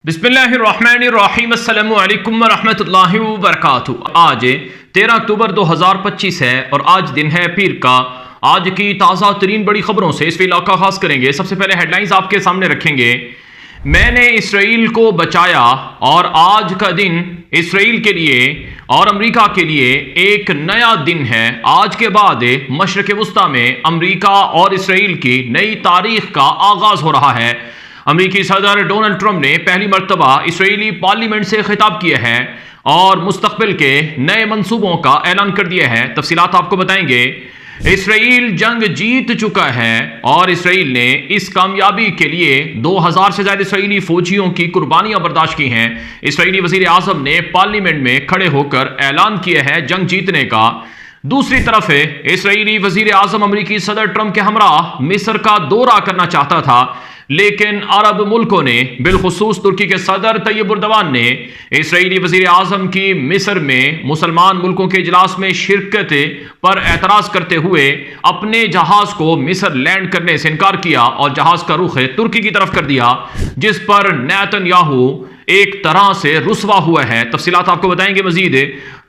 बिस्मिल्लाहिर्रहमानिर्रहीम अस्सलामु अलैकुम वरहमतुल्लाहि वबरकातुहू। आज 13 अक्टूबर 2025 है और आज दिन है पीर का। आज की ताज़ा तरीन बड़ी खबरों से इस इलाका खास करेंगे। सबसे पहले हेडलाइंस आपके सामने रखेंगे। मैंने इसराइल को बचाया और आज का दिन इसराइल के लिए और अमेरिका के लिए एक नया दिन है। आज के बाद मशरिक़ वुस्ता में अमेरिका और इसराइल की नई तारीख का आगाज हो रहा है। अमेरिकी सदर डोनाल्ड ट्रंप ने पहली मर्तबा इसराइली पार्लियामेंट से खिताब किया है और मुस्तकबिल के नए मंसूबों का ऐलान कर दिया है। तफसीलात आपको बताएंगे। इसराइल जंग जीत चुका है और इसराइल ने इस कामयाबी के लिए 2000 से ज्यादा इसराइली फौजियों की कुर्बानियां बर्दाश्त की हैं। इसराइली वजीर आजम ने पार्लियामेंट में खड़े होकर ऐलान किया है जंग जीतने का। दूसरी तरफ इसराइली वजीर आजम अमेरिकी सदर ट्रंप के हमरा मिस्र का दौरा करना चाहता था, लेकिन अरब मुल्कों ने बिलखुसूस तुर्की के सदर तैयब उर्दवान ने इसराइली वजीर आजम की मिस्र में मुसलमान मुल्कों के इजलास में शिरकत पर एतराज करते हुए अपने जहाज को मिस्र लैंड करने से इनकार किया और जहाज का रुख तुर्की की तरफ कर दिया, जिस पर नेतन्याहू एक तरह से रुसवा हुआ है। तफसीलात आपको बताएंगे मजीद।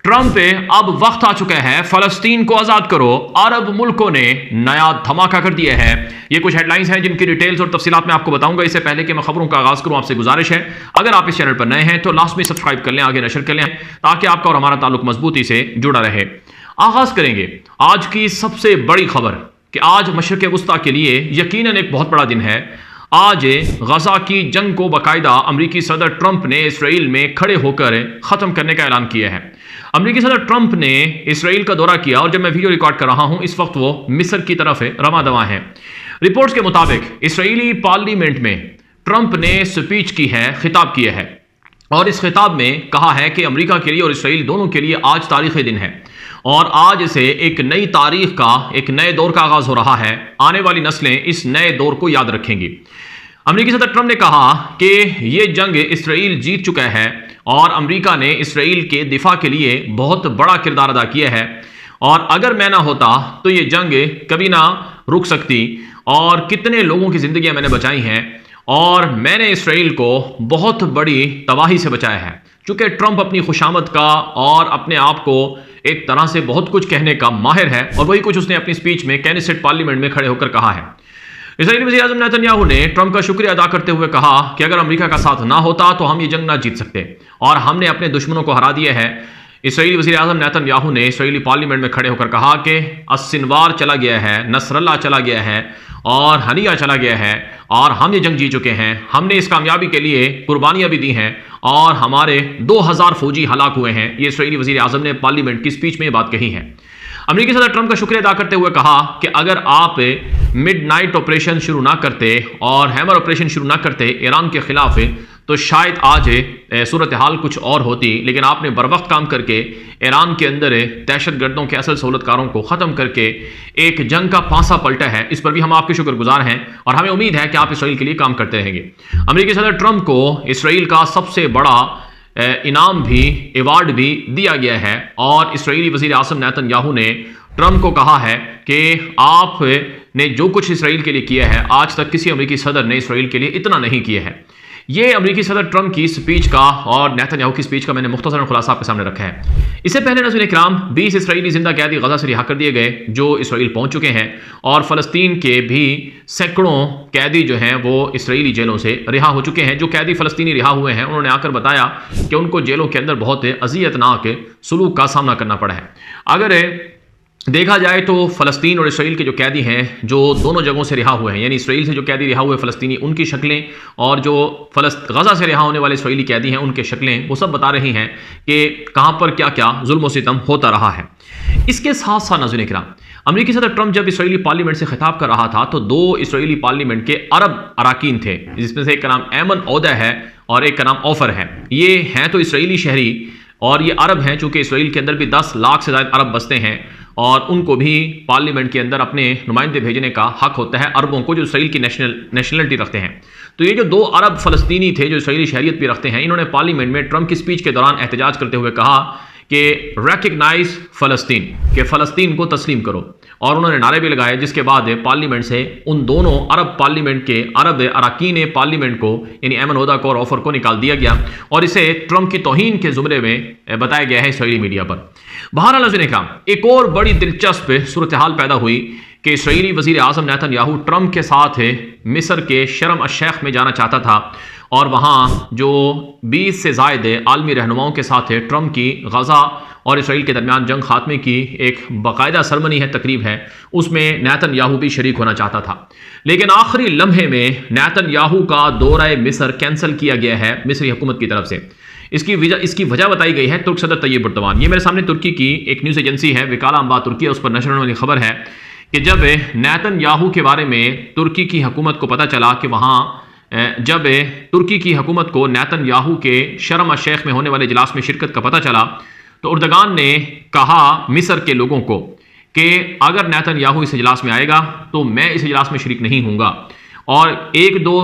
ट्रंप अब वक्त आ चुका है, फलस्तीन को आजाद करो। अरब मुल्कों ने नया धमाका कर दिया है। ये कुछ हेडलाइंस हैं जिनकी डिटेल्स और तफसीलात मैं आपको बताऊंगा। इससे पहले कि मैं खबरों का आगाज करूं, आपसे गुजारिश है अगर आप इस चैनल पर नए हैं तो लाजमी सब्सक्राइब कर लें, आगे नशर कर लें ताकि आपका और हमारा ताल्लुक मजबूती से जुड़ा रहे। आगाज करेंगे आज की सबसे बड़ी खबर कि आज मशरिक़ वुस्ता के लिए यकीनन एक बहुत बड़ा दिन है। आज गजा की जंग को बाकायदा अमेरिकी सदर ट्रंप ने इसराइल में खड़े होकर ख़त्म करने का ऐलान किया है। अमेरिकी सदर ट्रंप ने इसराइल का दौरा किया और जब मैं वीडियो रिकॉर्ड कर रहा हूं इस वक्त वो मिस्र की तरफ रवां दवा है। रिपोर्ट्स के मुताबिक इसराइली पार्लियामेंट में ट्रंप ने स्पीच की है, खिताब किया है और इस खिताब में कहा है कि अमेरिका के लिए और इसराइल दोनों के लिए आज तारीख़ी दिन है और आज से एक नई तारीख का, एक नए दौर का आगाज हो रहा है। आने वाली नस्लें इस नए दौर को याद रखेंगी। अमेरिकी सदर ट्रंप ने कहा कि यह जंग इसराइल जीत चुका है और अमेरिका ने इसराइल के दिफा के लिए बहुत बड़ा किरदार अदा किया है और अगर मैं ना होता तो ये जंग कभी ना रुक सकती और कितने लोगों की जिंदगियां मैंने बचाई हैं और मैंने इसराइल को बहुत बड़ी तबाही से बचाया है। चूंकि ट्रंप अपनी खुशामद का और अपने आप को एक तरह से बहुत कुछ कहने का माहिर है और वही कुछ उसने अपनी स्पीच में कैनेसेट पार्लियामेंट में खड़े होकर कहा है। इसराइली वज़ीर आज़म नेतन्याहू ने ट्रंप का शुक्रिया अदा करते हुए कहा कि अगर अमेरिका का साथ ना होता तो हम ये जंग ना जीत सकते और हमने अपने दुश्मनों को हरा दिया है। इसराइली वज़ीर आज़म नेतन्याहू ने इसराइली पार्लियामेंट में खड़े होकर कहा कि सिनवार चला गया है, नसरल्ला चला गया है और हनिया चला गया है और हम ये जंग जीत चुके हैं। हमने इस कामयाबी के लिए कुर्बानियां भी दी हैं और हमारे 2000 फौजी हलाक हुए हैं। ये इसराइली वज़ीर आज़म ने पार्लियामेंट की स्पीच में ये बात कही है। अमेरिकी सदर ट्रंप का शुक्रिया अदा करते हुए कहा कि अगर आप मिडनाइट ऑपरेशन शुरू ना करते और हैमर ऑपरेशन शुरू ना करते ईरान के खिलाफ तो शायद आज सूरत हाल कुछ और होती, लेकिन आपने बर वक्त काम करके ईरान के अंदर दहशतगर्दों के असल सहूलतकारों को ख़त्म करके एक जंग का पांसा पलटा है। इस पर भी हम आपके शुक्रगुजार हैं और हमें उम्मीद है कि आप इसराइल के लिए काम करते रहेंगे। अमेरिकी सदर ट्रंप को इसराइल का सबसे बड़ा इनाम भी, अवार्ड भी दिया गया है और इसराइली वज़ीर आज़म नेतन्याहू ने ट्रंप को कहा है कि आपने जो कुछ इसराइल के लिए किया है आज तक किसी अमेरिकी सदर ने इसराइल के लिए इतना नहीं किया है। ये अमेरिकी सदर ट्रंप की स्पीच का और नेतन्याहू की स्पीच का मैंने मुख्तसरन खुलासा आपके सामने रखा है। इससे पहले नाज़रीन इकराम 20 इसराइली जिंदा कैदी गजा से रिहा कर दिए गए जो इसराइल पहुंच चुके हैं और फ़लस्तीन के भी सैकड़ों कैदी जो हैं वो इसराइली जेलों से रिहा हो चुके हैं। जो कैदी फ़लस्तीनी रिहा हुए हैं उन्होंने आकर बताया कि उनको जेलों के अंदर बहुत अज़ियतनाक सलूक का सामना करना पड़ा है। अगर देखा जाए तो फ़लस्तीन और इसराइल के जो कैदी हैं जो दोनों जगहों से रिहा हुए हैं, यानी इसराइल से जो कैदी रिहा हुए फ़लस्तीनी उनकी शक्लें और जो गजा से रिहा होने वाले इसराइली कैदी हैं उनके शक्लें वो सब बता रही हैं कि कहाँ पर क्या क्या जुल्म और सितम होता रहा है। इसके साथ साथ नाज़रीन इकराम अमेरिकी सदर ट्रंप जब इसराइली पार्लियामेंट से खिताब कर रहा था तो 2 इसराइली पार्लियामेंट के अरब अराकीन थे, जिसमें से एक का नाम ऐमन औदा है और एक का नाम ऑफर है। ये हैं तो इसराइली शहरी और ये अरब हैं, चूँकि इसराइल के अंदर भी 10 लाख से ज़्यादा अरब बसते हैं और उनको भी पार्लियामेंट के अंदर अपने नुमाइंदे भेजने का हक होता है, अरबों को जो इसराइल की नेशनलिटी रखते हैं। तो ये जो 2 अरब फ़लस्तीनी थे जो इसराइली शहरियत भी रखते हैं, इन्होंने पार्लियामेंट में ट्रंप की स्पीच के दौरान एहतजाज करते हुए कहा कि रेकग्नाइज फ़लस्तीन, कि फ़लस्तीन को तस्लीम करो, और उन्होंने नारे भी लगाए, जिसके बाद पार्लियामेंट से उन दोनों अरब पार्लियामेंट के अरब अरकान पार्लियामेंट को यानी ऐमन होदा को और ऑफर को निकाल दिया गया और इसे ट्रंप की तौहीन के ज़ुमरे में बताया गया है इसराइली मीडिया पर। बहरहाल नाज़रीन इकराम, एक और बड़ी दिलचस्प सूरत हाल पैदा हुई कि इसराइली वज़ीर आज़म नेतन्याहू ट्रंप के साथ मिस्र के शर्म अश-शेख में जाना चाहता था और वहाँ जो 20 से ज़ायद आलमी रहनुमाओं के साथ ट्रंप की गज़ा और इसराइल के दरमियान जंग खात्मे की एक बाकायदा सरमनी है, तकरीब है, उसमें नेतन्याहू भी शरीक होना चाहता था। लेकिन आखिरी लम्हे में नेतन्याहू का दौरा मिस्र कैंसिल किया गया है मिस्री हुकूमत की तरफ से। इसकी वजह बताई गई है तुर्क सदर तैयब एर्दोगान। ये मेरे सामने तुर्की की एक न्यूज़ एजेंसी है विकाला अंबा तुर्किया, उस पर नशर होने वाली खबर है कि जब नेतन्याहू के बारे में तुर्की की हुकूमत को पता चला कि वहाँ जब तुर्की की हुकूमत को नेतन्याहू के शर्म अश-शेख में होने वाले इजलास में शिरकत का पता चला, तो एर्दोगान ने कहा मिस्र के लोगों को कि अगर नेतन्याहू इस इजलास में आएगा तो मैं इस इजलास में शरीक नहीं होऊंगा। और एक दो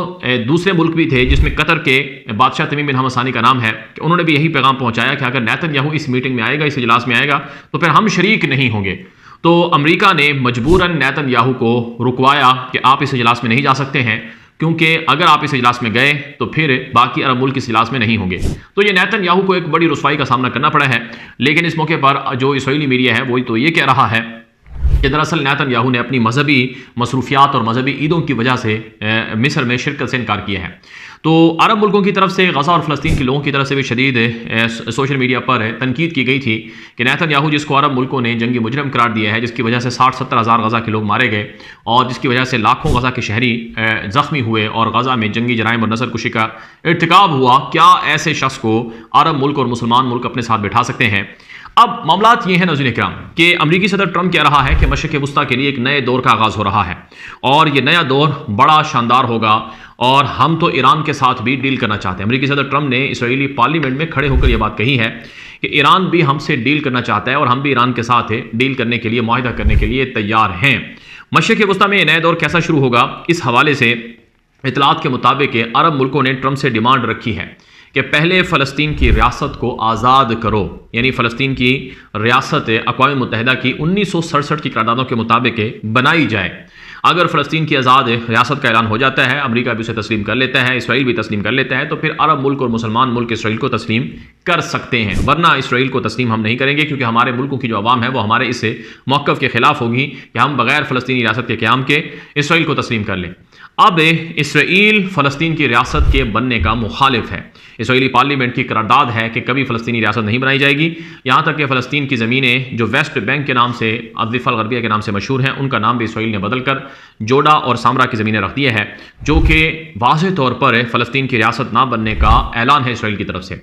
दूसरे मुल्क भी थे जिसमें कतर के बादशाह तमीम बिन हमद सानी का नाम है, कि उन्होंने भी यही पैगाम पहुंचाया कि अगर नेतन्याहू इस मीटिंग में आएगा, इस इजलास में आएगा, तो फिर हम शरीक नहीं होंगे। तो अमेरिका ने मजबूरन नेतन्याहू को रुकवाया कि आप इस इजलास में नहीं जा सकते हैं, क्योंकि अगर आप इस इजलास में गए तो फिर बाकी अरब मुल्क इस इजलास में नहीं होंगे। तो ये नेतन्याहू को एक बड़ी रुसवाई का सामना करना पड़ा है। लेकिन इस मौके पर जो इसराइली मीडिया है वही तो ये कह रहा है कि दरअसल नेतन्याहू ने अपनी मजहबी मसरूफियात और मजहबी ईदों की वजह से मिस्र में शिरकत से इनकार किया है। तो अरब मुल्कों की तरफ से गज़ा और फ़लस्तीन के लोगों की तरफ से भी शदीद सोशल मीडिया पर तनकीद की गई थी कि नेतन्याहू जिसको अरब मुल्कों ने जंगी मुजरम करार दिया है, जिसकी वजह से 60-70 हज़ार गज़ा के लोग मारे गए और जिसकी वजह से लाखों गज़ा के शहरी ज़ख्मी हुए और गज़ा में जंगी जराइम और नस्ल कुशी का इर्तिकाब हुआ, क्या ऐसे शख्स को अरब मुल्क और मुसलमान मुल्क अपने साथ बैठा सकते हैं? अब मामलात ये है नाज़रीन इकराम कि अमरीकी सदर ट्रंप कह रहा है कि मशरिक़ वुस्ता के लिए एक नए दौर का आगाज़ हो रहा है और ये नया दौर बड़ा शानदार होगा और हम तो ईरान के साथ भी डील करना चाहते हैं। अमरीकी सदर ट्रंप ने इसराइली पार्लियामेंट में खड़े होकर यह बात कही है कि ईरान भी हमसे डील करना चाहता है और हम भी ईरान के साथ डील करने के लिए, मुआहिदा करने के लिए तैयार हैं। मशरिक़ वुस्ता में नया दौर कैसा शुरू होगा, इस हवाले से इतलात के मुताबिक अरब मुल्कों ने ट्रंप से डिमांड रखी है कि पहले फ़लस्तीन की रियासत को आज़ाद करो, यानी फ़लस्तीन की रियासत अक़वाम मुत्तहिदा की 1967 की करारदादों के मुताबिक बनाई जाए। अगर फ़लस्तीन की आज़ाद रियासत का ऐलान हो जाता है, अमेरिका भी उसे तस्लीम कर लेता है, इसराइल भी तस्लीम कर लेता है, तो फिर अरब मुल्क और मुसलमान मुल्क इसराइल को तस्लीम कर सकते हैं। वरना इसराइल को तस्लीम हम नहीं करेंगे, क्योंकि हमारे मुल्कों की जो अवाम है वो हमारे इस मौक़िफ़ के ख़िलाफ़ होगी कि हम बग़ैर फ़लस्तीनी रियासत के क़याम के इसराइल को तस्लीम कर लें। अब इसराइल फ़लस्तीन की रियासत के बनने का मुखालिफ है। इसराइली पार्लियामेंट की करारदाद है कि कभी फ़लस्तीनी रियासत नहीं बनाई जाएगी, यहाँ तक कि फ़लस्तीन की ज़मीनें जो वेस्ट बैंक के नाम से, अज़्ज़िफ़ा अल-ग़रबिया के नाम से मशहूर हैं, उनका नाम भी इसराइल ने बदल कर जोडा और सामरा की ज़मीनें रख दिया है, जो कि वाज़ेह तौर पर फ़लस्तीन की रियासत ना बनने का ऐलान है इसराइल की तरफ से।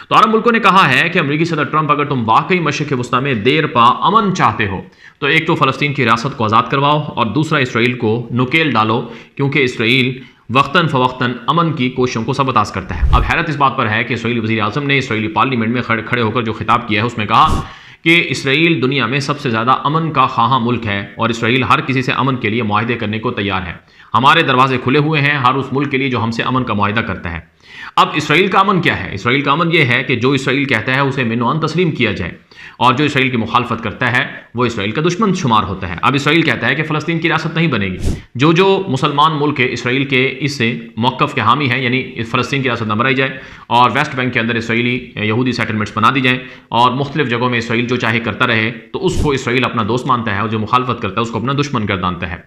तो अरब मुल्कों ने कहा है कि अमरीकी सदर ट्रंप, अगर तुम वाकई मशरिक़ वुस्ता में देर पा अमन चाहते हो तो एक तो फ़लस्तीन की रियासत को आज़ाद करवाओ और दूसरा इसराइल को नुकेल डालो, क्योंकि इसराइल वक्तन फ़वक्तन अमन की कोशिशों को सबताज़ करता है। अब हैरत इस बात पर है कि इसराइली वज़ीर आज़म ने इसराइली पार्लियामेंट में खड़े होकर जो खिताब किया है उसमें कहा कि इसराइल दुनिया में सबसे ज़्यादा अमन का ख़्वाह मुल्क है और इसराइल हर किसी से अमन के लिए मुआहिदे करने को तैयार है। हमारे दरवाजे खुले हुए हैं हर उस मुल्क के लिए जो हमसे अमन का मुआहिदा करता है। अब इसराइल का अमन क्या है? इसराइल का अमन यह है कि जो इसराइल कहता है उसे मिनोअन तस्लीम किया जाए और जो इसराइल की मुखालफत करता है वो इसराइल का दुश्मन शुमार होता है। अब इसराइल कहता है कि फ़लस्तीन की रियासत नहीं बनेगी। जो मुसलमान मुल्क इसराइल के इस मौक़िफ़ के हामी हैं, यानी फ़लस्तीन की रियासत न बनाई जाए और वेस्ट बैंक के अंदर इसराइली यहूदी सेटलमेंट्स बना दी जाएँ और मुख्तलिफ़ जगहों में इसराइल जो चाहे करता रहे, तो उसको इसराइल अपना दोस्त मानता है और जो मुखालफत करता है उसको अपना दुश्मन गर्दानता है।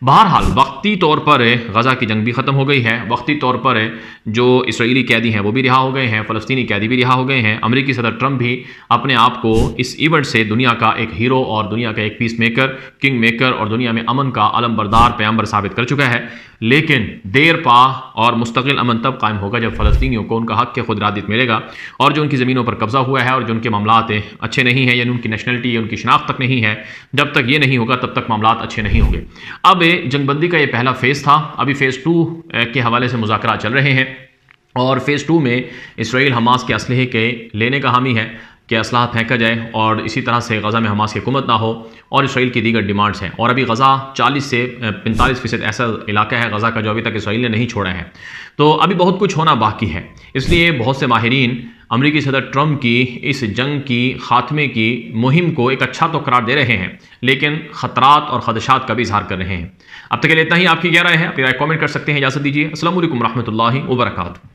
बहरहाल वक्ती तौर पर गज़ा की जंग भी ख़त्म हो गई है, वक्ती तौर पर जो इसराइली कैदी हैं वो भी रिहा हो गए हैं, फ़लस्तीनी कैदी भी रिहा हो गए हैं। अमेरिकी सदर ट्रंप भी अपने आप को इस इवेंट से दुनिया का एक हीरो और दुनिया का एक पीस मेकर, किंग मेकर और दुनिया में अमन का अलम बरदार पैगंबर साबित कर चुका है। लेकिन देर पा और मुस्तकिल अमन तब कायम होगा जब फ़लस्तीनियों को उनका हक़ खुदरादित मिलेगा और जो उनकी ज़मीनों पर कब्ज़ा हुआ है और जो उनके मामलात अच्छे नहीं हैं, यानी उनकी नेशनलिटी या उनकी शनाख्त तक नहीं है, जब तक ये नहीं होगा तब तक मामलात अच्छे नहीं होंगे। अब जंगबंदी का ये पहला फ़ेज़ था, अभी फ़ेज़ 2 के हवाले से मुज़ाकरात चल रहे हैं और फ़ेज़ 2 में इसराइल हमास के असलहे के लेने का हामी है, कि असलहा फेंका जाए और इसी तरह से गज़ा में हमास की हुकूमत ना हो, और इसराइल की दीगर डिमांड्स हैं। और अभी गज़ा 40 से 45% ऐसा इलाका है गज़ा का जो अभी तक इसराइल ने नहीं छोड़ा है। तो अभी बहुत कुछ होना बाकी है। इसलिए बहुत से माहिरीन अमरीकी सदर ट्रंप की इस जंग की खात्मे की मुहिम को एक अच्छा तो करार दे रहे हैं, लेकिन ख़तरात और ख़दशात का भी इजहार कर रहे हैं। अब तक के लिए इतना ही। आपकी क्या राय है? अपनी राय कमेंट कर सकते हैं। इजाज़त दीजिए। अस्सलामु अलैकुम रहमतुल्लाहि व बरकातुहू।